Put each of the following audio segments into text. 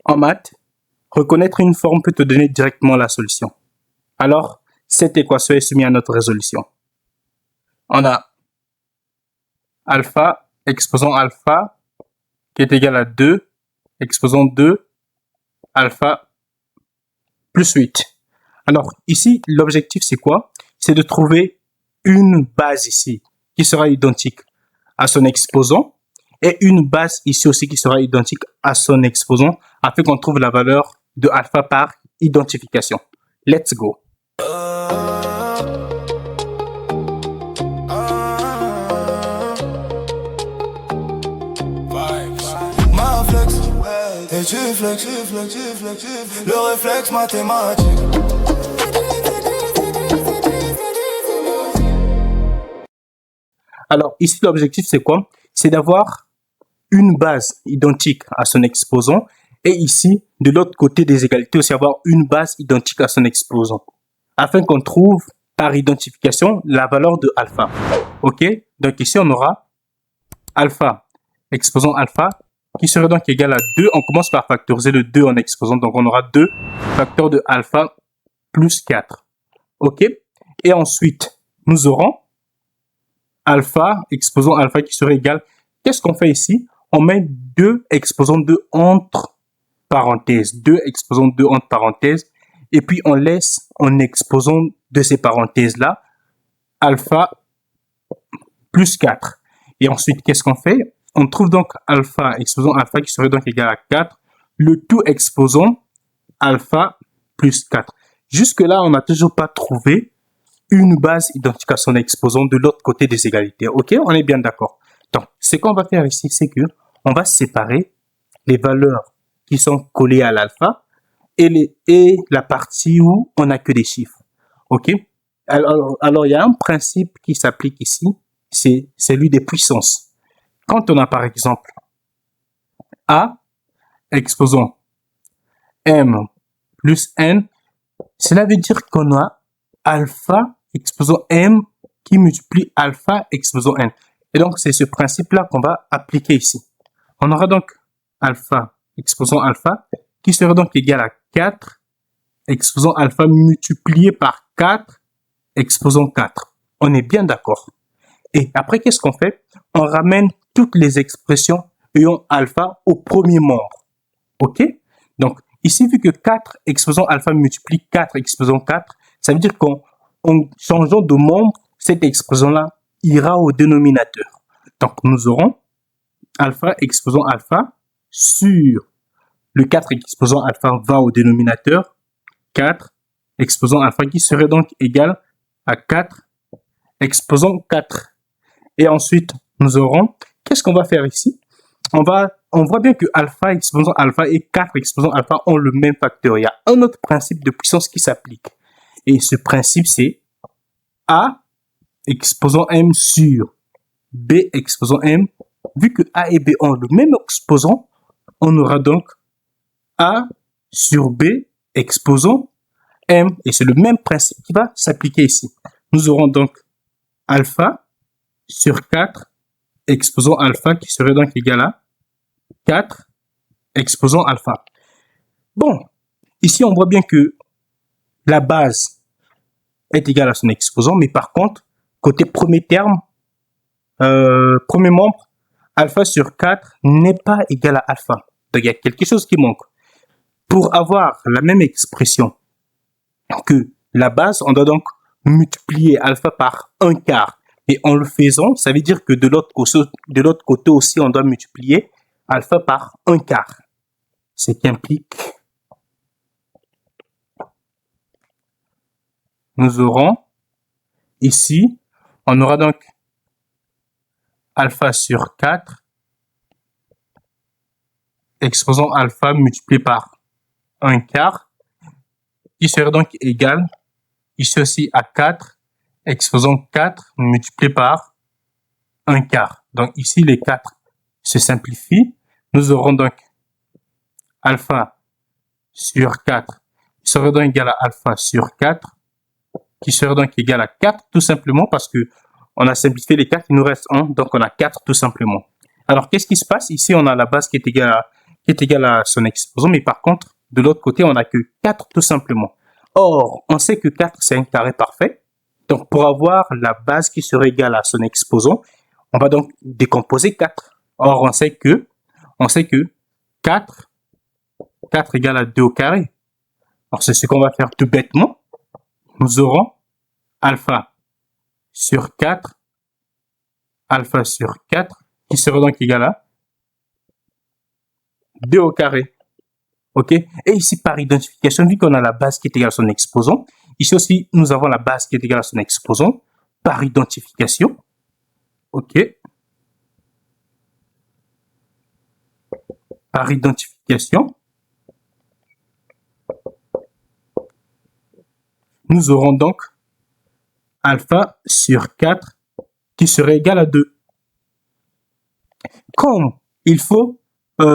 En maths, reconnaître une forme peut te donner directement la solution. Alors, cette équation est soumise à notre résolution. On a alpha exposant alpha qui est égal à 2 exposant 2 alpha plus 8. Alors, ici, l'objectif, c'est quoi? C'est de trouver une base ici qui sera identique à son exposant et une base ici aussi qui sera identique à son exposant afin qu'on trouve la valeur de alpha par identification. Let's go. Et tu flex, le réflexe mathématique. Alors ici l'objectif c'est quoi? C'est d'avoir une base identique à son exposant et ici de l'autre côté des égalités aussi avoir une base identique à son exposant afin qu'on trouve par identification la valeur de alpha. Ok? Donc ici on aura alpha exposant alpha qui serait donc égal à 2. On commence par factoriser le 2 en exposant. Donc, on aura 2 facteurs de alpha plus 4. OK? Et ensuite, nous aurons alpha exposant alpha qui serait égal. Qu'est-ce qu'on fait ici? On met 2 exposant 2 entre parenthèses. 2 exposant 2 entre parenthèses. Et puis, on laisse en exposant de ces parenthèses-là alpha plus 4. Et ensuite, qu'est-ce qu'on fait? On trouve donc alpha exposant alpha qui serait donc égal à 4, le tout exposant alpha plus 4. Jusque-là, on n'a toujours pas trouvé une base identique à son exposant de l'autre côté des égalités. OK? On est bien d'accord. Donc, ce qu'on va faire ici, c'est que on va séparer les valeurs qui sont collées à l'alpha et la partie où on n'a que des chiffres. OK? Alors, il y a un principe qui s'applique ici, c'est celui des puissances. Quand on a par exemple A exposant M plus N, cela veut dire qu'on a alpha exposant M qui multiplie alpha exposant N. Et donc, c'est ce principe-là qu'on va appliquer ici. On aura donc alpha exposant alpha qui serait donc égal à 4 exposant alpha multiplié par 4 exposant 4. On est bien d'accord. Et après, qu'est-ce qu'on fait? On ramène toutes les expressions ayant alpha au premier membre. OK? Donc, ici, vu que 4 exposant alpha multiplie 4 exposant 4, ça veut dire qu'en changeant de membre, cette expression-là ira au dénominateur. Donc, nous aurons alpha exposant alpha sur le 4 exposant alpha va au dénominateur, 4 exposant alpha qui serait donc égal à 4 exposant 4. Et ensuite, nous aurons, qu'est-ce qu'on va faire ici? On voit bien que alpha exposant alpha et 4 exposant alpha ont le même facteur. Il y a un autre principe de puissance qui s'applique. Et ce principe, c'est A exposant M sur B exposant M. Vu que A et B ont le même exposant, on aura donc A sur B exposant M. Et c'est le même principe qui va s'appliquer ici. Nous aurons donc alpha sur 4 exposant alpha qui serait donc égal à 4 exposant alpha. Bon, ici on voit bien que la base est égale à son exposant, mais par contre, côté premier terme, premier membre, alpha sur 4 n'est pas égal à alpha. Donc il y a quelque chose qui manque. Pour avoir la même expression que la base, on doit donc multiplier alpha par 1 quart. Et en le faisant, ça veut dire que de l'autre côté aussi, on doit multiplier alpha par 1 quart. Ce qui implique, nous aurons ici, on aura donc alpha sur 4 exposant alpha multiplié par 1 quart, qui serait donc égal, ici aussi à 4 exposant 4 multiplié par 1 quart. Donc ici, les 4 se simplifient. Nous aurons donc alpha sur 4 qui serait donc égal à alpha sur 4 qui serait donc égal à 4 tout simplement parce que on a simplifié les 4, il nous reste 1, donc on a 4 tout simplement. Alors qu'est-ce qui se passe? Ici, on a la base qui est égale à qui est égal à son exposant, mais par contre, de l'autre côté, on n'a que 4 tout simplement. Or, on sait que 4, c'est un carré parfait. Donc, pour avoir la base qui serait égale à son exposant, on va donc décomposer 4. Or, on sait que 4 égale à 2 au carré. Alors, c'est ce qu'on va faire tout bêtement. Nous aurons alpha sur 4 qui serait donc égal à 2 au carré. OK? Et ici, par identification, vu qu'on a la base qui est égale à son exposant, ici aussi, nous avons la base qui est égale à son exposant par identification. OK? Par identification, nous aurons donc alpha sur 4 qui serait égal à 2. Comme il faut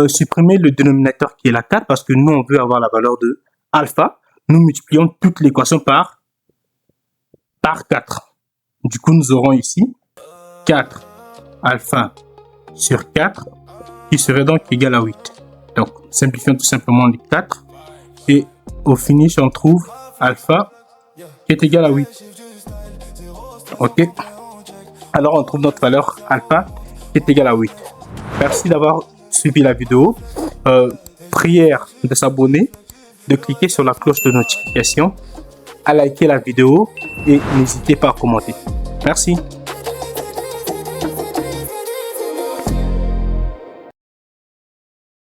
supprimer le dénominateur qui est la 4 parce que nous, on veut avoir la valeur de alpha, nous multiplions toute l'équation par 4. Du coup, nous aurons ici 4 alpha sur 4 qui serait donc égal à 8. Donc, simplifions tout simplement les 4 et au finish, on trouve alpha qui est égal à 8. OK? Alors, on trouve notre valeur alpha qui est égale à 8. Merci d'avoir suivi la vidéo. Prière de s'abonner, de cliquer sur la cloche de notification, à liker la vidéo et n'hésitez pas à commenter. Merci.